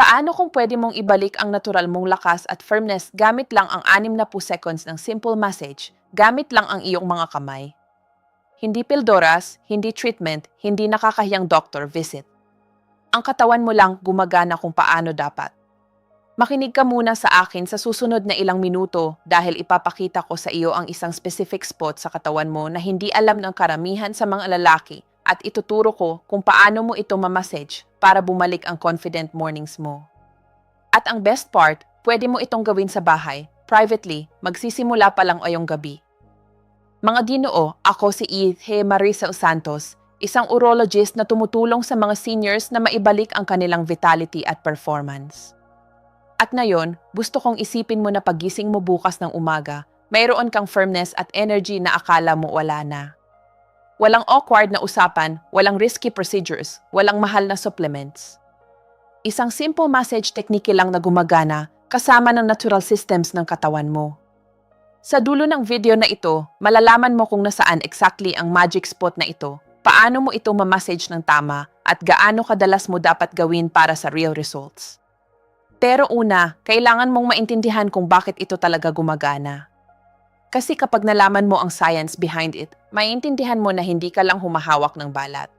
Paano kung pwede mong ibalik ang natural mong lakas at firmness gamit lang ang 60 seconds ng simple massage, gamit lang ang iyong mga kamay? Hindi pildoras, hindi treatment, hindi nakakahiyang doctor visit. Ang katawan mo lang gumagana kung paano dapat. Makinig ka muna sa akin sa susunod na ilang minuto dahil ipapakita ko sa iyo ang isang specific spot sa katawan mo na hindi alam ng karamihan sa mga lalaki at ituturo ko kung paano mo ito mamassage para bumalik ang confident mornings mo. At ang best part, pwede mo itong gawin sa bahay, privately, magsisimula pa lang ngayong gabi. Mga Ginoo, ako si Ethe Marisa Santos, isang urologist na tumutulong sa mga seniors na maibalik ang kanilang vitality at performance. At ngayon, gusto kong isipin mo na pagising mo bukas ng umaga, mayroon kang firmness at energy na akala mo wala na. Walang awkward na usapan, walang risky procedures, walang mahal na supplements. Isang simple massage technique lang na gumagana kasama ng natural systems ng katawan mo. Sa dulo ng video na ito, malalaman mo kung nasaan exactly ang magic spot na ito, paano mo ito mamassage ng tama, at gaano kadalas mo dapat gawin para sa real results. Pero una, kailangan mong maintindihan kung bakit ito talaga gumagana. Kasi kapag nalaman mo ang science behind it, maintindihan mo na hindi ka lang humahawak ng balat.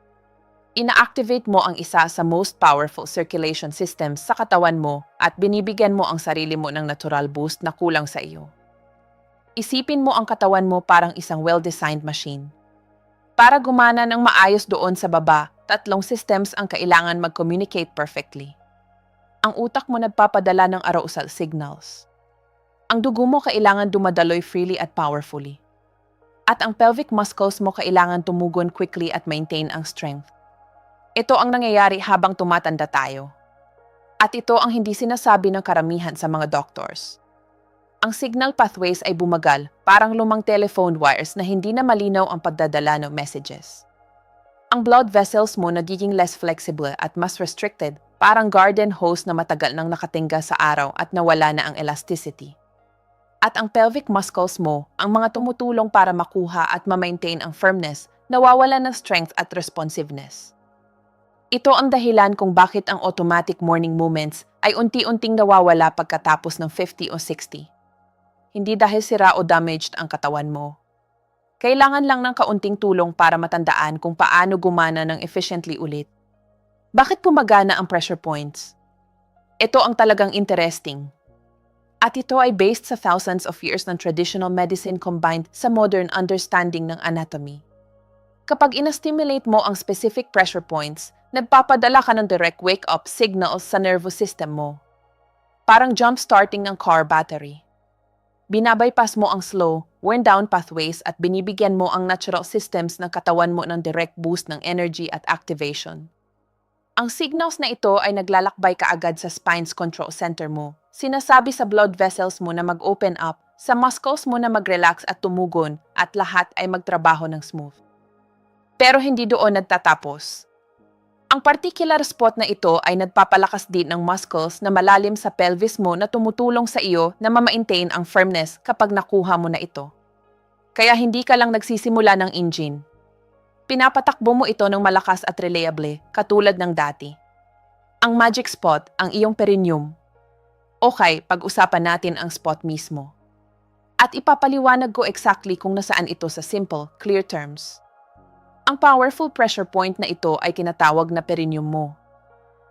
Ina-activate mo ang isa sa most powerful circulation systems sa katawan mo at binibigyan mo ang sarili mo ng natural boost na kulang sa iyo. Isipin mo ang katawan mo parang isang well-designed machine. Para gumana ng maayos doon sa baba, 3 systems ang kailangan mag-communicate perfectly. Ang utak mo nagpapadala ng arousal signals. Ang dugo mo kailangan dumadaloy freely at powerfully. At ang pelvic muscles mo kailangan tumugon quickly at maintain ang strength. Ito ang nangyayari habang tumatanda tayo. At ito ang hindi sinasabi ng karamihan sa mga doctors. Ang signal pathways ay bumagal, parang lumang telephone wires na hindi na malinaw ang pagdadala ng messages. Ang blood vessels mo nagiging less flexible at mas restricted, parang garden hose na matagal nang nakatingga sa araw at nawala na ang elasticity. At ang pelvic muscles mo, ang mga tumutulong para makuha at ma-maintain ang firmness, nawawala ng strength at responsiveness. Ito ang dahilan kung bakit ang automatic morning movements ay unti-unting nawawala pagkatapos ng 50 o 60. Hindi dahil sira o damaged ang katawan mo. Kailangan lang ng kaunting tulong para matandaan kung paano gumana ng efficiently ulit. Bakit pumagana ang pressure points? Ito ang talagang interesting. At ito ay based sa thousands of years ng traditional medicine combined sa modern understanding ng anatomy. Kapag ina-stimulate mo ang specific pressure points, nagpapadala ka ng direct wake-up signals sa nervous system mo. Parang jump-starting ng car battery. Binabypass mo ang slow, worn-down pathways at binibigyan mo ang natural systems ng katawan mo ng direct boost ng energy at activation. Ang signals na ito ay naglalakbay kaagad sa spine's control center mo. Sinasabi sa blood vessels mo na mag-open up, sa muscles mo na mag-relax at tumugon, at lahat ay magtrabaho ng smooth. Pero hindi doon nagtatapos. Ang particular spot na ito ay nagpapalakas din ng muscles na malalim sa pelvis mo na tumutulong sa iyo na ma-maintain ang firmness kapag nakuha mo na ito. Kaya hindi ka lang nagsisimula ng engine. Pinapatakbo mo ito ng malakas at reliable, katulad ng dati. Ang magic spot, ang iyong perineum. Okay, pag-usapan natin ang spot mismo. At ipapaliwanag ko exactly kung nasaan ito sa simple, clear terms. Ang powerful pressure point na ito ay kinatawag na perineum mo.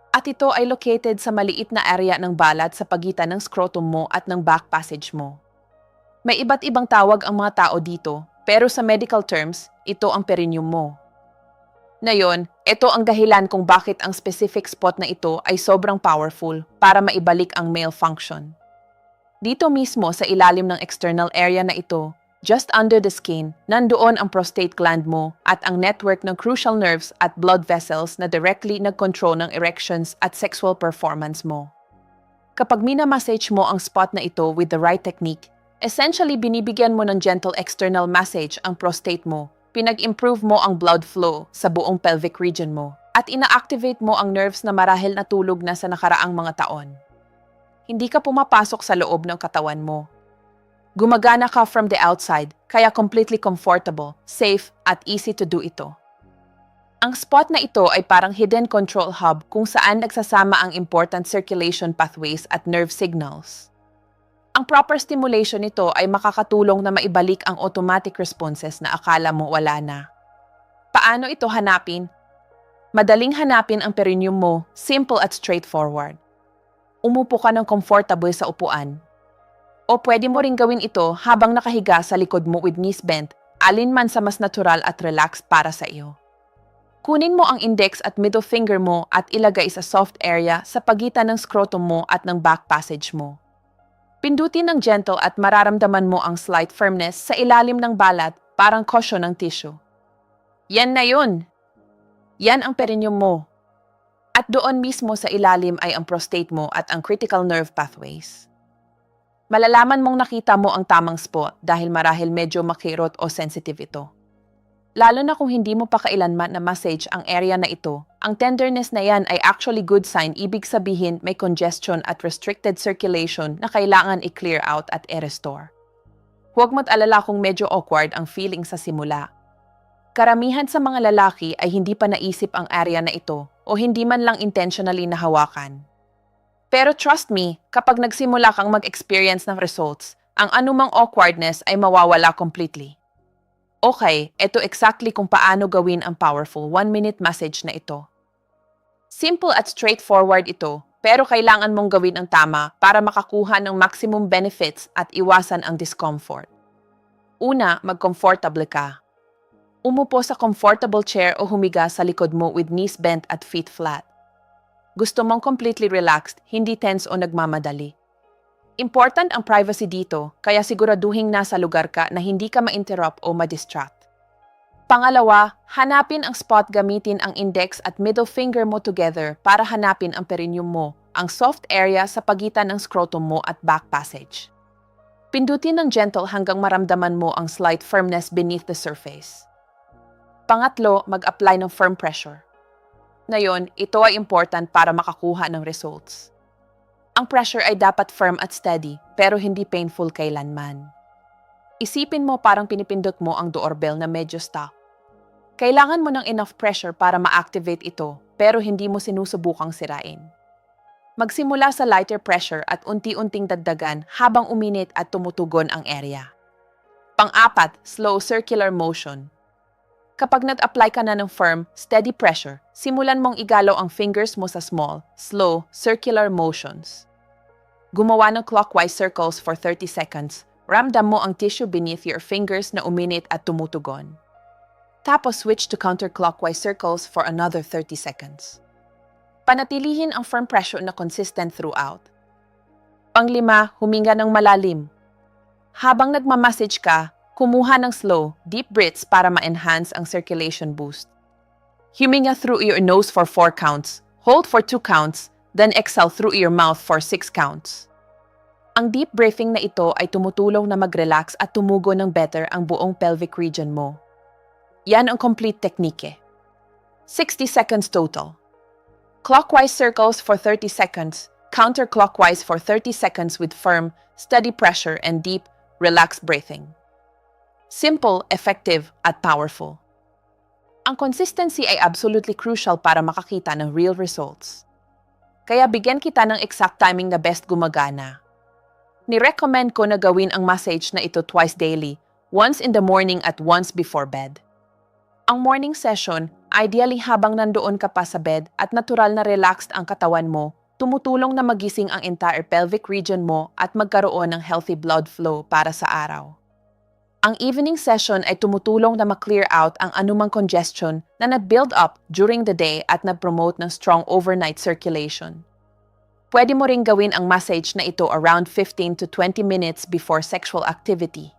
At ito ay located sa maliit na area ng balat sa pagitan ng scrotum mo at ng back passage mo. May iba't ibang tawag ang mga tao dito, pero sa medical terms, ito ang perineum mo. Ngayon, ito ang dahilan kung bakit ang specific spot na ito ay sobrang powerful para maibalik ang male function. Dito mismo sa ilalim ng external area na ito, just under the skin, nandoon ang prostate gland mo at ang network ng crucial nerves at blood vessels na directly nag-control ng erections at sexual performance mo. Kapag minamassage mo ang spot na ito with the right technique, essentially binibigyan mo ng gentle external massage ang prostate mo, pinag-improve mo ang blood flow sa buong pelvic region mo, at ina-activate mo ang nerves na marahil natulog na sa nakaraang mga taon. Hindi ka pumapasok sa loob ng katawan mo. Gumagana ka from the outside, kaya completely comfortable, safe, at easy to do ito. Ang spot na ito ay parang hidden control hub kung saan nagsasama ang important circulation pathways at nerve signals. Ang proper stimulation nito ay makakatulong na maibalik ang automatic responses na akala mo wala na. Paano ito hanapin? Madaling hanapin ang perineum mo, simple at straightforward. Umupo ka ng comfortable sa upuan. O pwede mo ring gawin ito habang nakahiga sa likod mo with knees bent, alinman sa mas natural at relaxed para sa iyo. Kunin mo ang index at middle finger mo at ilagay sa soft area sa pagitan ng scrotum mo at ng back passage mo. Pindutin ng gentle at mararamdaman mo ang slight firmness sa ilalim ng balat, parang cushion ng tissue. Yan na yun! Yan ang perineum mo. At doon mismo sa ilalim ay ang prostate mo at ang critical nerve pathways. Malalaman mong nakita mo ang tamang spot dahil marahil medyo makirot o sensitive ito. Lalo na kung hindi mo pa kailanman na massage ang area na ito, ang tenderness na yan ay actually good sign, ibig sabihin may congestion at restricted circulation na kailangan i-clear out at i-restore. Huwag mo't alala kung medyo awkward ang feeling sa simula. Karamihan sa mga lalaki ay hindi pa naisip ang area na ito o hindi man lang intentionally nahawakan. Pero trust me, kapag nagsimula kang mag-experience ng results, ang anumang awkwardness ay mawawala completely. Okay, ito exactly kung paano gawin ang powerful 1-minute massage na ito. Simple at straightforward ito, pero kailangan mong gawin ang tama para makakuha ng maximum benefits at iwasan ang discomfort. Una, mag-comfortable ka. Umupo sa comfortable chair o humiga sa likod mo with knees bent at feet flat. Gusto mong completely relaxed, hindi tense o nagmamadali. Important ang privacy dito, kaya siguraduhin nasa lugar ka na hindi ka ma-interrupt o ma-distract. Pangalawa, hanapin ang spot gamitin ang index at middle finger mo together para hanapin ang perineum mo, ang soft area sa pagitan ng scrotum mo at back passage. Pindutin ng gentle hanggang maramdaman mo ang slight firmness beneath the surface. Pangatlo, mag-apply ng firm pressure. Ngayon, ito ay important para makakuha ng results. Ang pressure ay dapat firm at steady, pero hindi painful kailanman. Isipin mo parang pinipindot mo ang doorbell na medyo stuck. Kailangan mo ng enough pressure para ma-activate ito, pero hindi mo sinusubukang sirain. Magsimula sa lighter pressure at unti-unting dagdagan habang uminit at tumutugon ang area. Pang-apat, slow circular motion. Kapag nag-apply ka na ng firm, steady pressure, simulan mong igalaw ang fingers mo sa small, slow, circular motions. Gumawa ng clockwise circles for 30 seconds. Ramdam mo ang tissue beneath your fingers na uminit at tumutugon. Tapos switch to counterclockwise circles for another 30 seconds. Panatilihin ang firm pressure na consistent throughout. Panglima, huminga ng malalim. Habang nagmamassage ka, kumuha ng slow, deep breaths para ma-enhance ang circulation boost. Huminga through your nose for 4 counts, hold for 2 counts, then exhale through your mouth for 6 counts. Ang deep breathing na ito ay tumutulong na mag-relax at tumugo ng better ang buong pelvic region mo. Yan ang complete teknike. 60 seconds total. Clockwise circles for 30 seconds, counterclockwise for 30 seconds with firm, steady pressure and deep, relaxed breathing. Simple, effective, at powerful. Ang consistency ay absolutely crucial para makakita ng real results. Kaya bigyan kita ng exact timing na best gumagana. Ni-recommend ko na gawin ang massage na ito twice daily, once in the morning at once before bed. Ang morning session, ideally habang nandoon ka pa sa bed at natural na relaxed ang katawan mo, tumutulong na magising ang entire pelvic region mo at magkaroon ng healthy blood flow para sa araw. Ang evening session ay tumutulong na ma-clear out ang anumang congestion na na-build up during the day at na-promote ng strong overnight circulation. Pwede mo ring gawin ang massage na ito around 15 to 20 minutes before sexual activity.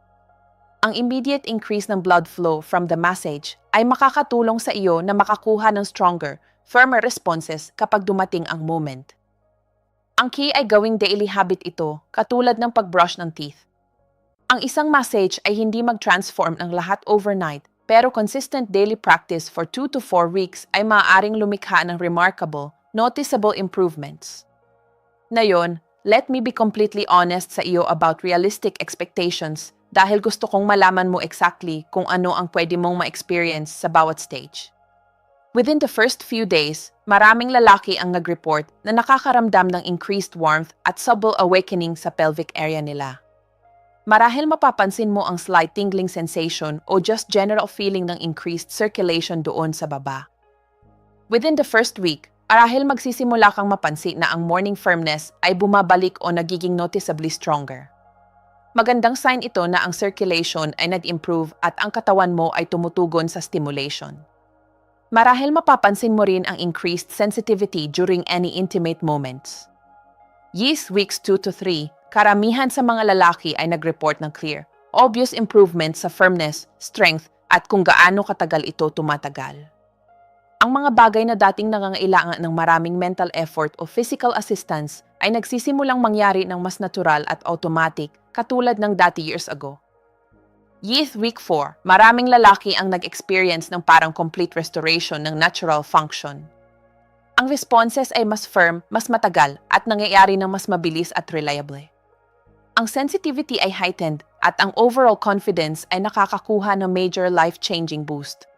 Ang immediate increase ng blood flow from the massage ay makakatulong sa iyo na makakuha ng stronger, firmer responses kapag dumating ang moment. Ang key ay gawing daily habit ito, katulad ng pag-brush ng teeth. Ang isang massage ay hindi mag-transform ng lahat overnight, pero consistent daily practice for 2 to 4 weeks ay maaaring lumikha ng remarkable, noticeable improvements. Ngayon, let me be completely honest sa iyo about realistic expectations dahil gusto kong malaman mo exactly kung ano ang pwede mong ma-experience sa bawat stage. Within the first few days, maraming lalaki ang nag-report na nakakaramdam ng increased warmth at subtle awakening sa pelvic area nila. Marahil mapapansin mo ang slight tingling sensation o just general feeling ng increased circulation doon sa baba. Within the first week, marahil magsisimula kang mapansin na ang morning firmness ay bumabalik o nagiging noticeably stronger. Magandang sign ito na ang circulation ay nag-improve at ang katawan mo ay tumutugon sa stimulation. Marahil mapapansin mo rin ang increased sensitivity during any intimate moments. Weeks 2 to 3, karamihan sa mga lalaki ay nag-report ng clear, obvious improvements sa firmness, strength, at kung gaano katagal ito tumatagal. Ang mga bagay na dating nangangailangan ng maraming mental effort o physical assistance ay nagsisimulang mangyari ng mas natural at automatic katulad ng dati years ago. Week 4, maraming lalaki ang nag-experience ng parang complete restoration ng natural function. Ang responses ay mas firm, mas matagal, at nangyayari ng mas mabilis at reliable. Ang sensitivity ay heightened at ang overall confidence ay nakakakuha ng major life-changing boost.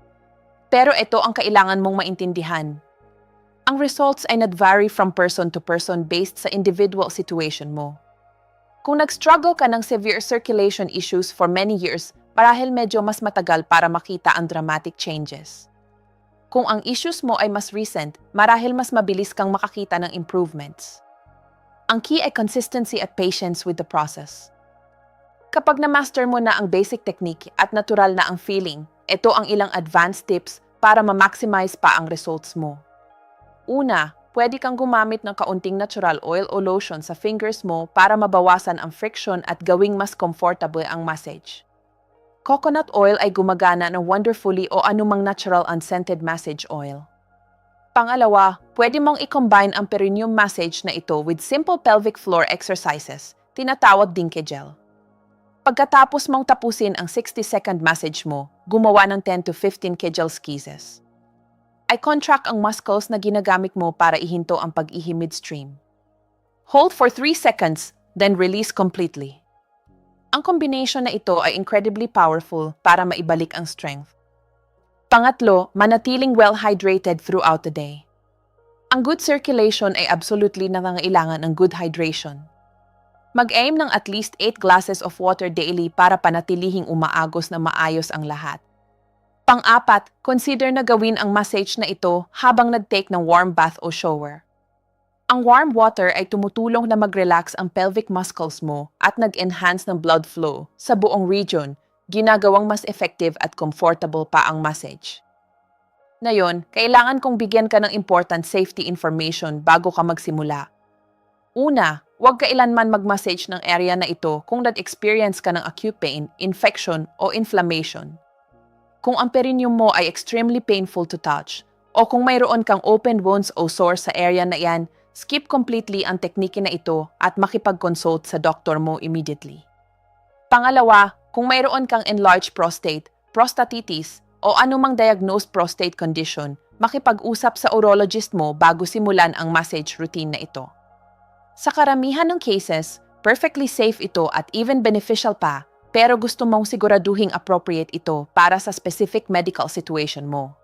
Pero ito ang kailangan mong maintindihan. Ang results ay nag-vary from person to person based sa individual situation mo. Kung nag-struggle ka ng severe circulation issues for many years, marahil medyo mas matagal para makita ang dramatic changes. Kung ang issues mo ay mas recent, marahil mas mabilis kang makakita ng improvements. Ang key ay consistency at patience with the process. Kapag na-master mo na ang basic technique at natural na ang feeling, ito ang ilang advanced tips para ma-maximize pa ang results mo. Una, pwede kang gumamit ng kaunting natural oil o lotion sa fingers mo para mabawasan ang friction at gawing mas comfortable ang massage. Coconut oil ay gumagana ng wonderfully o anumang natural unscented massage oil. Pangalawa, pwede mong i-combine ang perineum massage na ito with simple pelvic floor exercises, tinatawag ding kegel. Pagkatapos mong tapusin ang 60-second massage mo, gumawa ng 10 to 15 kegel squeezes. I contract ang muscles na ginagamit mo para ihinto ang pag-ihi midstream. Hold for 3 seconds, then release completely. Ang combination na ito ay incredibly powerful para maibalik ang strength. Pangatlo, manatiling well-hydrated throughout the day. Ang good circulation ay absolutely nangangailangan ng good hydration. Mag-aim ng at least 8 glasses of water daily para panatilihing umaagos na maayos ang lahat. Pang-apat, consider na gawin ang massage na ito habang nag-take ng warm bath o shower. Ang warm water ay tumutulong na mag-relax ang pelvic muscles mo at nag-enhance ng blood flow sa buong region, ginagawang mas effective at comfortable pa ang massage. Ngayon, kailangan kong bigyan ka ng important safety information bago ka magsimula. Una, huwag kailanman mag-massage ng area na ito kung nag-experience ka ng acute pain, infection o inflammation. Kung ang perineum mo ay extremely painful to touch, o kung mayroon kang open wounds o sore sa area na yan, skip completely ang teknike na ito at makipag-consult sa doktor mo immediately. Pangalawa, kung mayroon kang enlarged prostate, prostatitis, o anumang diagnosed prostate condition, makipag-usap sa urologist mo bago simulan ang massage routine na ito. Sa karamihan ng cases, perfectly safe ito at even beneficial pa, pero gusto mong siguraduhing appropriate ito para sa specific medical situation mo.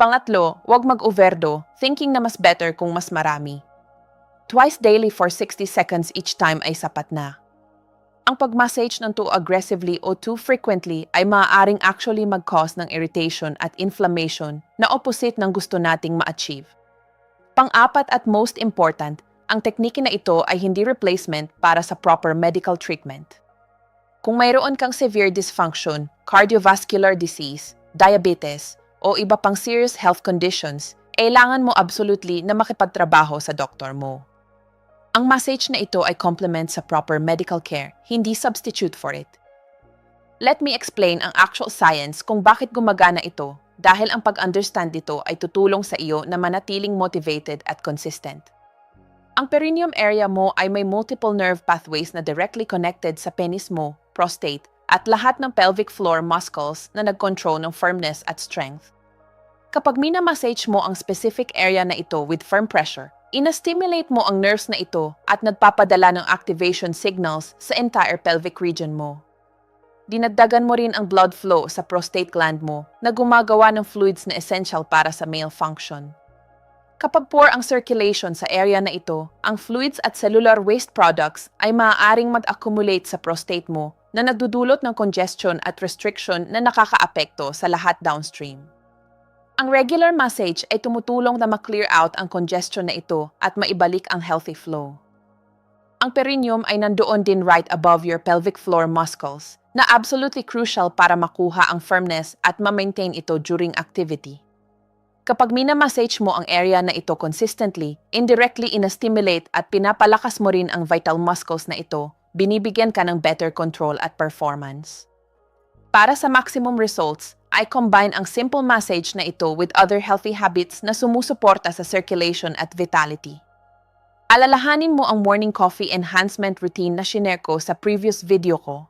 Pangatlo, huwag mag-overdo, thinking na mas better kung mas marami. Twice daily for 60 seconds each time ay sapat na. Ang pag-massage ng too aggressively o too frequently ay maaaring actually mag-cause ng irritation at inflammation na opposite ng gusto nating ma-achieve. Pang-apat at most important, ang teknike na ito ay hindi replacement para sa proper medical treatment. Kung mayroon kang severe dysfunction, cardiovascular disease, diabetes, o iba pang serious health conditions, kailangan mo absolutely na makipagtrabaho sa doktor mo. Ang massage na ito ay complement sa proper medical care, hindi substitute for it. Let me explain ang actual science kung bakit gumagana ito dahil ang pag-understand dito ay tutulong sa iyo na manatiling motivated at consistent. Ang perineum area mo ay may multiple nerve pathways na directly connected sa penis mo, prostate, at lahat ng pelvic floor muscles na nag-control ng firmness at strength. Kapag minamassage mo ang specific area na ito with firm pressure, ina-stimulate mo ang nerves na ito at nagpapadala ng activation signals sa entire pelvic region mo. Dinagdagan mo rin ang blood flow sa prostate gland mo na gumagawa ng fluids na essential para sa male function. Kapag poor ang circulation sa area na ito, ang fluids at cellular waste products ay maaaring mag-accumulate sa prostate mo na nagdudulot ng congestion at restriction na nakakaapekto sa lahat downstream. Ang regular massage ay tumutulong na ma-clear out ang congestion na ito at maibalik ang healthy flow. Ang perineum ay nandoon din right above your pelvic floor muscles na absolutely crucial para makuha ang firmness at ma-maintain ito during activity. Kapag minamassage mo ang area na ito consistently, indirectly inastimulate at pinapalakas mo rin ang vital muscles na ito, binibigyan ka ng better control at performance. Para sa maximum results, I combine ang simple massage na ito with other healthy habits na sumusuporta sa circulation at vitality. Alalahanin mo ang morning coffee enhancement routine na shinare ko sa previous video ko.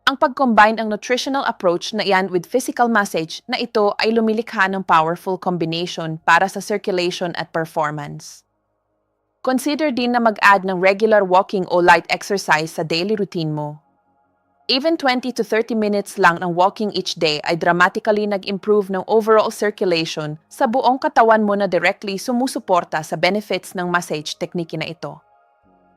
Ang pag-combine ang nutritional approach na iyan with physical massage na ito ay lumilikha ng powerful combination para sa circulation at performance. Consider din na mag-add ng regular walking o light exercise sa daily routine mo. Even 20 to 30 minutes lang ng walking each day ay dramatically nag-improve ng overall circulation sa buong katawan mo na directly sumusuporta sa benefits ng massage technique na ito.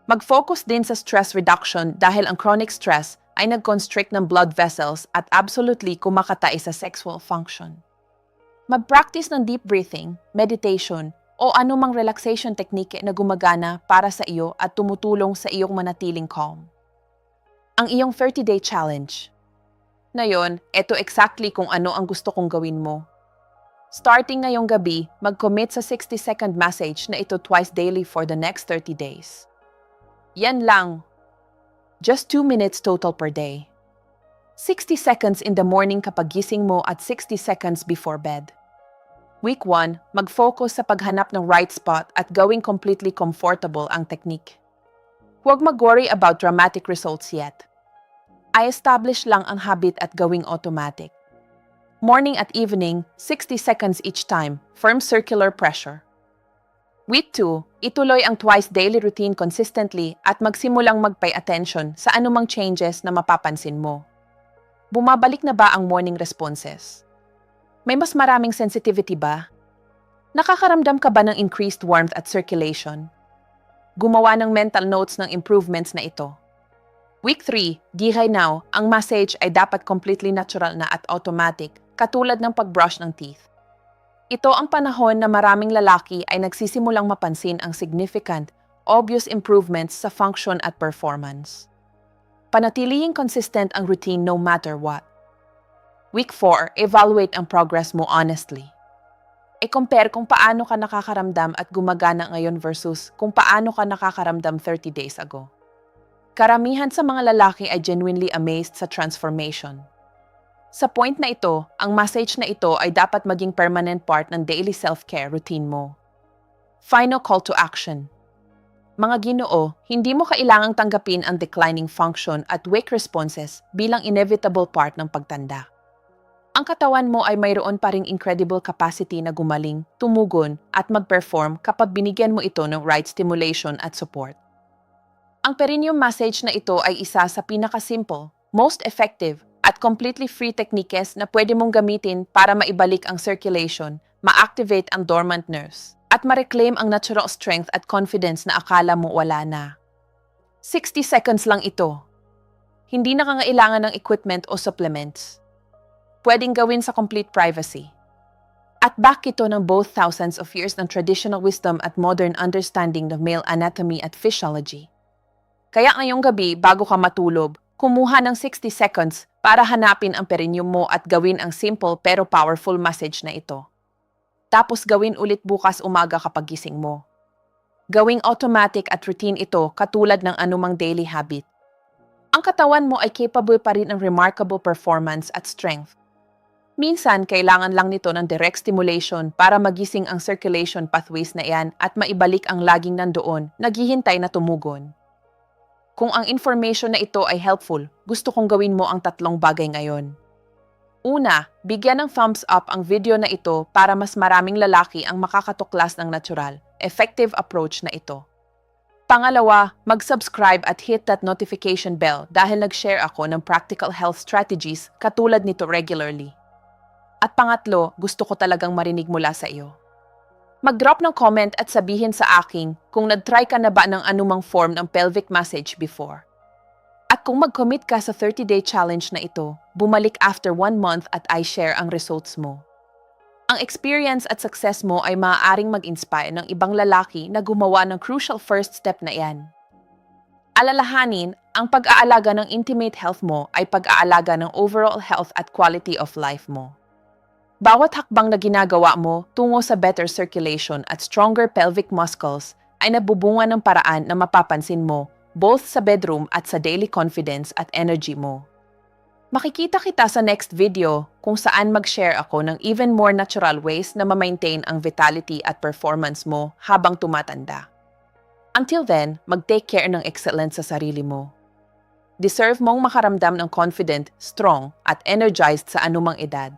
Mag-focus din sa stress reduction dahil ang chronic stress ay nag-constrict ng blood vessels at absolutely kumakatay sa sexual function. Mag-practice ng deep breathing, meditation, o anumang relaxation technique na gumagana para sa iyo at tumutulong sa iyong manatiling calm. Ang iyong 30-day challenge. Ngayon, ito exactly kung ano ang gusto kong gawin mo. Starting ngayong gabi, mag-commit sa 60-second massage na ito twice daily for the next 30 days. Yan lang. Just 2 minutes total per day. 60 seconds in the morning kapag gising mo at 60 seconds before bed. Week 1, mag-focus sa paghanap ng right spot at gawing completely comfortable ang technique. Huwag mag-worry about dramatic results yet. I establish lang ang habit at gawing automatic. Morning at evening, 60 seconds each time, firm circular pressure. Week 2, ituloy ang twice daily routine consistently at magsimulang mag-pay attention sa anumang changes na mapapansin mo. Bumabalik na ba ang morning responses? May mas maraming sensitivity ba? Nakakaramdam ka ba ng increased warmth at circulation? Gumawa ng mental notes ng improvements na ito. Week 3, di right now, ang massage ay dapat completely natural na at automatic, katulad ng pag-brush ng teeth. Ito ang panahon na maraming lalaki ay nagsisimulang mapansin ang significant, obvious improvements sa function at performance. Panatilihing consistent ang routine no matter what. Week 4, evaluate ang progress mo honestly. I-compare kung paano ka nakakaramdam at gumagana ngayon versus kung paano ka nakakaramdam 30 days ago. Karamihan sa mga lalaki ay genuinely amazed sa transformation. Sa point na ito, ang massage na ito ay dapat maging permanent part ng daily self-care routine mo. Final call to action. Mga Ginoo, hindi mo kailangang tanggapin ang declining function at weak responses bilang inevitable part ng pagtanda. Ang katawan mo ay mayroon pa ring incredible capacity na gumaling, tumugon, at mag-perform kapag binigyan mo ito ng right stimulation at support. Ang perineum massage na ito ay isa sa pinakasimple, most effective, at completely free techniques na pwede mong gamitin para maibalik ang circulation, ma-activate ang dormant nerves, at ma-reclaim ang natural strength at confidence na akala mo wala na. 60 seconds lang ito. Hindi na kangailangan ng equipment o supplements. Pwedeng gawin sa complete privacy. At back ito ng both thousands of years ng traditional wisdom at modern understanding ng male anatomy at physiology. Kaya ngayong gabi, bago ka matulog, kumuha ng 60 seconds para hanapin ang perineum mo at gawin ang simple pero powerful massage na ito. Tapos gawin ulit bukas umaga kapag gising mo. Gawing automatic at routine ito katulad ng anumang daily habit. Ang katawan mo ay capable pa rin ng remarkable performance at strength. Minsan, kailangan lang nito ng direct stimulation para magising ang circulation pathways na iyan at maibalik ang laging nandoon, naghihintay na tumugon. Kung ang information na ito ay helpful, gusto kong gawin mo ang 3 bagay ngayon. Una, bigyan ng thumbs up ang video na ito para mas maraming lalaki ang makakatuklas ng natural, effective approach na ito. Pangalawa, mag-subscribe at hit that notification bell dahil nag-share ako ng practical health strategies katulad nito regularly. At pangatlo, gusto ko talagang marinig mula sa iyo. Mag-drop ng comment at sabihin sa akin kung nag-try ka na ba ng anumang form ng pelvic massage before. At kung mag-commit ka sa 30-day challenge na ito, bumalik after 1 month at i-share ang results mo. Ang experience at success mo ay maaaring mag-inspire ng ibang lalaki na gumawa ng crucial first step na iyan. Alalahanin, ang pag-aalaga ng intimate health mo ay pag-aalaga ng overall health at quality of life mo. Bawat hakbang na ginagawa mo tungo sa better circulation at stronger pelvic muscles ay nabubunga ng paraan na mapapansin mo both sa bedroom at sa daily confidence at energy mo. Makikita kita sa next video kung saan mag-share ako ng even more natural ways na ma-maintain ang vitality at performance mo habang tumatanda. Until then, mag-take care ng excellence sa sarili mo. Deserve mong makaramdam ng confident, strong, at energized sa anumang edad.